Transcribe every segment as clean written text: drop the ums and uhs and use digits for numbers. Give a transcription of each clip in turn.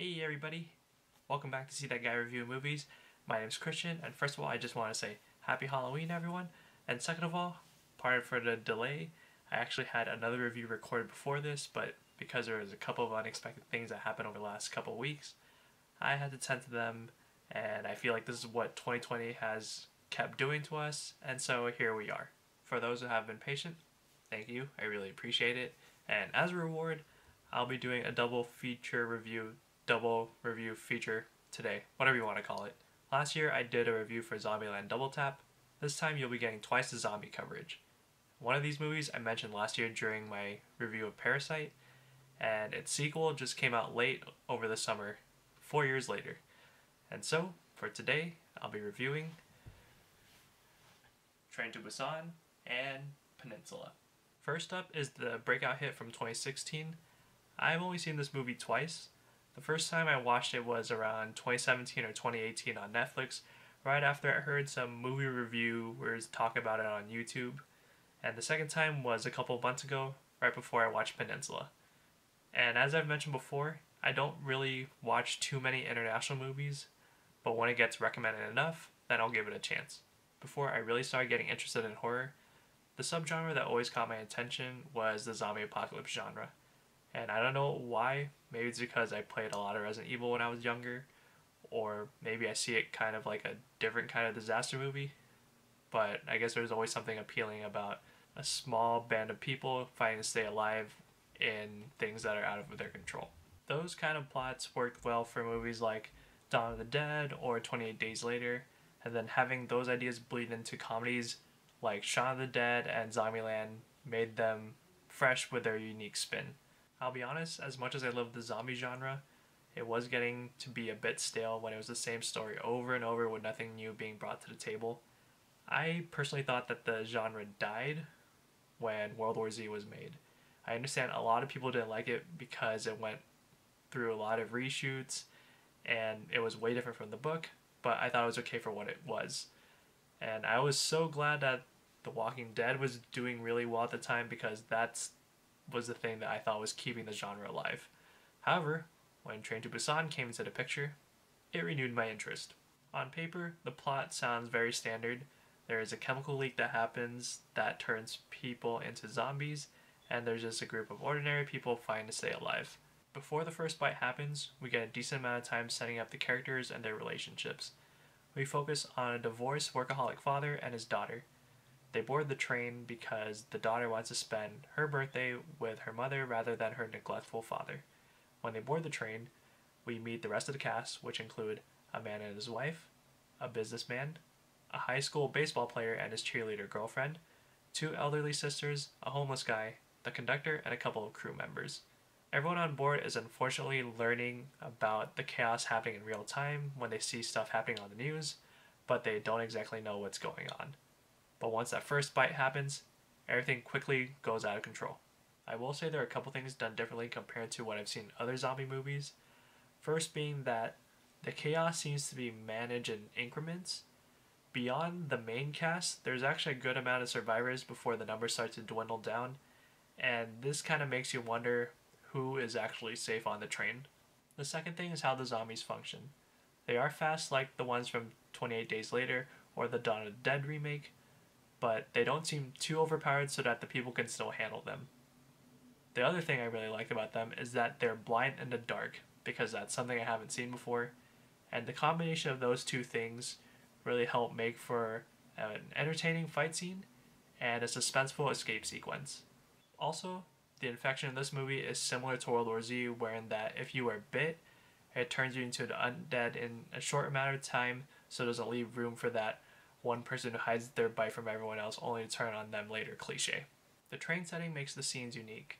Hey everybody, welcome back to C.Dat.Guy Review Movies. My name is Christian, and first of all I just want to say Happy Halloween everyone, and second of all, pardon for the delay. I actually had another review recorded before this, but because there was a couple of unexpected things that happened over the last couple of weeks, I had to tend to them, and I feel like this is what 2020 has kept doing to us, and so here we are. For those who have been patient, thank you, I really appreciate it, and as a reward, I'll be doing a double review feature today, whatever you want to call it. Last year I did a review for Zombieland Double Tap. This time you'll be getting twice the zombie coverage. One of these movies I mentioned last year during my review of Parasite, and its sequel just came out late over the summer, 4 years later. And so, for today, I'll be reviewing Train to Busan and Peninsula. First up is the breakout hit from 2016. I've only seen this movie twice. The first time I watched it was around 2017 or 2018 on Netflix, right after I heard some movie reviewers talk about it on YouTube. And the second time was a couple months ago, right before I watched Peninsula. And as I've mentioned before, I don't really watch too many international movies, but when it gets recommended enough, then I'll give it a chance. Before I really started getting interested in horror, the subgenre that always caught my attention was the zombie apocalypse genre. And I don't know why, maybe it's because I played a lot of Resident Evil when I was younger, or maybe I see it kind of like a different kind of disaster movie, but I guess there's always something appealing about a small band of people fighting to stay alive in things that are out of their control. Those kind of plots worked well for movies like Dawn of the Dead or 28 Days Later, and then having those ideas bleed into comedies like Shaun of the Dead and Zombieland made them fresh with their unique spin. I'll be honest, as much as I love the zombie genre, it was getting to be a bit stale when it was the same story over and over with nothing new being brought to the table. I personally thought that the genre died when World War Z was made. I understand a lot of people didn't like it because it went through a lot of reshoots and it was way different from the book, but I thought it was okay for what it was. And I was so glad that The Walking Dead was doing really well at the time because that was the thing that I thought was keeping the genre alive. However, when Train to Busan came into the picture, it renewed my interest. On paper, the plot sounds very standard. There is a chemical leak that happens that turns people into zombies, and there's just a group of ordinary people fighting to stay alive. Before the first bite happens, we get a decent amount of time setting up the characters and their relationships. We focus on a divorced workaholic father and his daughter. They board the train because the daughter wants to spend her birthday with her mother rather than her neglectful father. When they board the train, we meet the rest of the cast, which include a man and his wife, a businessman, a high school baseball player and his cheerleader girlfriend, two elderly sisters, a homeless guy, the conductor, and a couple of crew members. Everyone on board is unfortunately learning about the chaos happening in real time when they see stuff happening on the news, but they don't exactly know what's going on. But once that first bite happens, everything quickly goes out of control. I will say there are a couple things done differently compared to what I've seen in other zombie movies. First being that the chaos seems to be managed in increments. Beyond the main cast, there's actually a good amount of survivors before the numbers start to dwindle down, and this kind of makes you wonder who is actually safe on the train. The second thing is how the zombies function. They are fast like the ones from 28 Days Later or the Dawn of the Dead remake, but they don't seem too overpowered so that the people can still handle them. The other thing I really like about them is that they're blind in the dark, because that's something I haven't seen before, and the combination of those two things really help make for an entertaining fight scene and a suspenseful escape sequence. Also, the infection in this movie is similar to World War Z, wherein that if you are bit, it turns you into an undead in a short amount of time, so it doesn't leave room for that one person who hides their bite from everyone else only to turn on them later cliche. The train setting makes the scenes unique.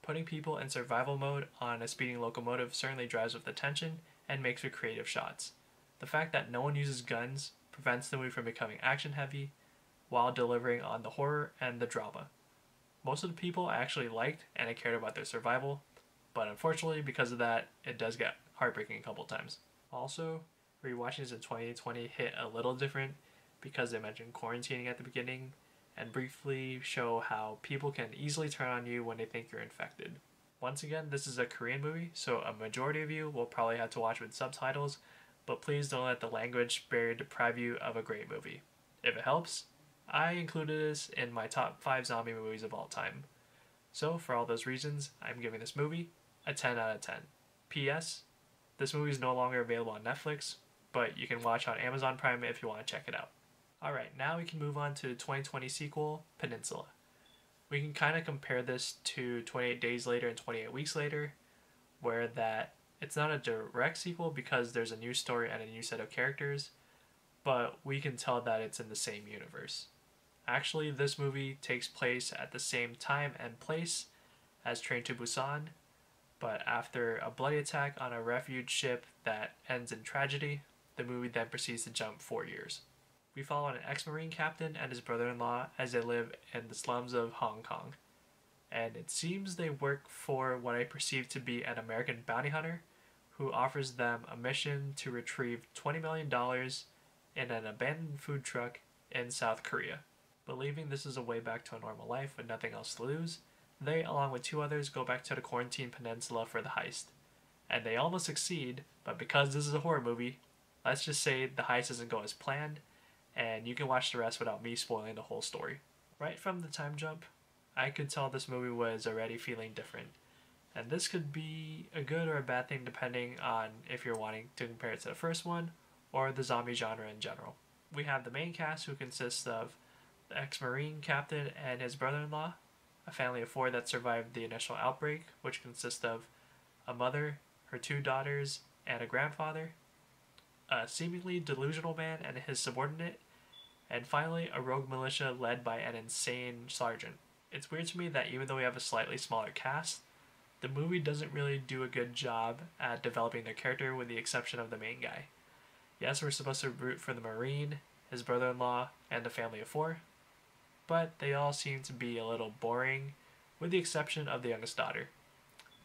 Putting people in survival mode on a speeding locomotive certainly drives up the tension and makes for creative shots. The fact that no one uses guns prevents the movie from becoming action heavy while delivering on the horror and the drama. Most of the people I actually liked and I cared about their survival, but unfortunately because of that, it does get heartbreaking a couple times. Also, rewatching this in 2020 hit a little different because they mentioned quarantining at the beginning and briefly show how people can easily turn on you when they think you're infected. Once again, this is a Korean movie, so a majority of you will probably have to watch with subtitles, but please don't let the language barrier deprive you of a great movie. If it helps, I included this in my top 5 zombie movies of all time. So for all those reasons, I'm giving this movie a 10 out of 10. P.S. This movie is no longer available on Netflix, but you can watch on Amazon Prime if you want to check it out. Alright, now we can move on to the 2020 sequel, Peninsula. We can kind of compare this to 28 Days Later and 28 Weeks Later, where that it's not a direct sequel because there's a new story and a new set of characters, but we can tell that it's in the same universe. Actually, this movie takes place at the same time and place as Train to Busan, but after a bloody attack on a refuge ship that ends in tragedy, the movie then proceeds to jump 4 years. We follow an ex-Marine captain and his brother-in-law as they live in the slums of Hong Kong. And it seems they work for what I perceive to be an American bounty hunter who offers them a mission to retrieve $20 million in an abandoned food truck in South Korea. Believing this is a way back to a normal life with nothing else to lose, they, along with 2 others, go back to the quarantine peninsula for the heist. And they almost succeed, but because this is a horror movie, let's just say the heist doesn't go as planned, and you can watch the rest without me spoiling the whole story. Right from the time jump, I could tell this movie was already feeling different. And this could be a good or a bad thing depending on if you're wanting to compare it to the first one or the zombie genre in general. We have the main cast, who consists of the ex-Marine captain and his brother-in-law, a family of 4 that survived the initial outbreak, which consists of a mother, her 2 daughters, and a grandfather, a seemingly delusional man and his subordinate, and finally a rogue militia led by an insane sergeant. It's weird to me that even though we have a slightly smaller cast, the movie doesn't really do a good job at developing their character with the exception of the main guy. Yes, we're supposed to root for the Marine, his brother-in-law, and the family of 4, but they all seem to be a little boring, with the exception of the youngest daughter.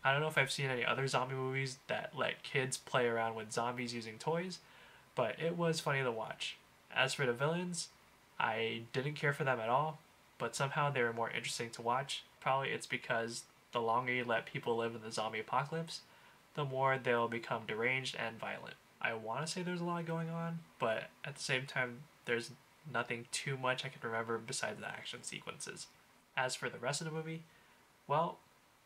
I don't know if I've seen any other zombie movies that let kids play around with zombies using toys, but it was funny to watch. As for the villains, I didn't care for them at all, but somehow they were more interesting to watch. Probably it's because the longer you let people live in the zombie apocalypse, the more they'll become deranged and violent. I want to say there's a lot going on, but at the same time, there's nothing too much I can remember besides the action sequences. As for the rest of the movie, well,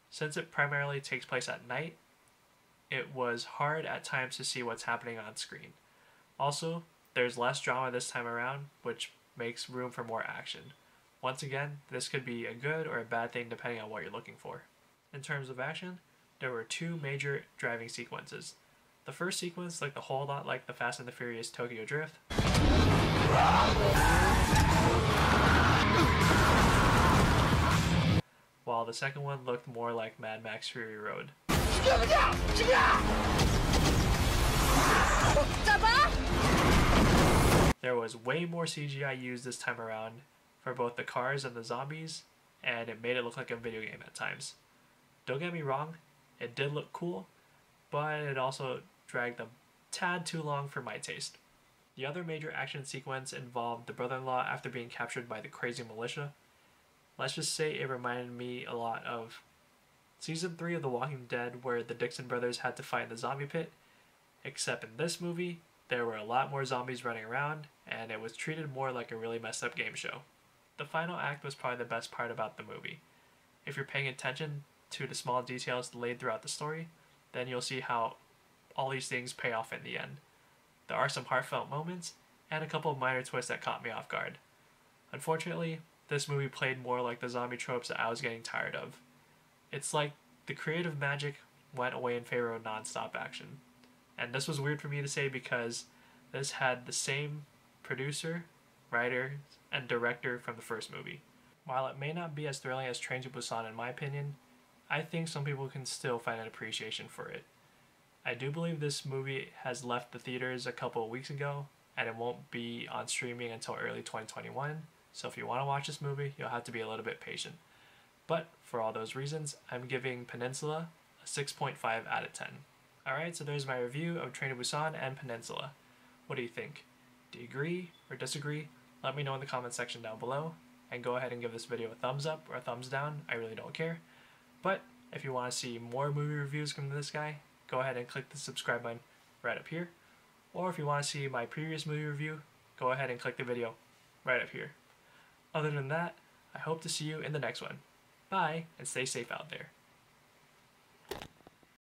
since it primarily takes place at night, it was hard at times to see what's happening on screen. Also, there's less drama this time around, which makes room for more action. Once again, this could be a good or a bad thing depending on what you're looking for. In terms of action, there were 2 major driving sequences. The first sequence looked a whole lot like the Fast and the Furious Tokyo Drift, while the second one looked more like Mad Max Fury Road. There was way more CGI used this time around for both the cars and the zombies, and it made it look like a video game at times. Don't get me wrong, it did look cool, but it also dragged a tad too long for my taste. The other major action sequence involved the brother-in-law after being captured by the crazy militia. Let's just say it reminded me a lot of Season 3 of The Walking Dead, where the Dixon brothers had to fight in the zombie pit, except in this movie, there were a lot more zombies running around, and it was treated more like a really messed up game show. The final act was probably the best part about the movie. If you're paying attention to the small details laid throughout the story, then you'll see how all these things pay off in the end. There are some heartfelt moments, and a couple of minor twists that caught me off guard. Unfortunately, this movie played more like the zombie tropes that I was getting tired of. It's like the creative magic went away in favor of non-stop action. And this was weird for me to say because this had the same producer, writer, and director from the first movie. While it may not be as thrilling as Train to Busan in my opinion, I think some people can still find an appreciation for it. I do believe this movie has left the theaters a couple of weeks ago, and it won't be on streaming until early 2021, so if you want to watch this movie, you'll have to be a little bit patient. But for all those reasons, I'm giving Peninsula a 6.5 out of 10. Alright, so there's my review of Train to Busan and Peninsula. What do you think? Do you agree or disagree? Let me know in the comment section down below, and go ahead and give this video a thumbs up or a thumbs down, I really don't care. But If you want to see more movie reviews from this guy, go ahead and click the subscribe button right up here. Or if you want to see my previous movie review, go ahead and click the video right up here. Other than that, I hope to see you in the next one. Bye, and stay safe out there.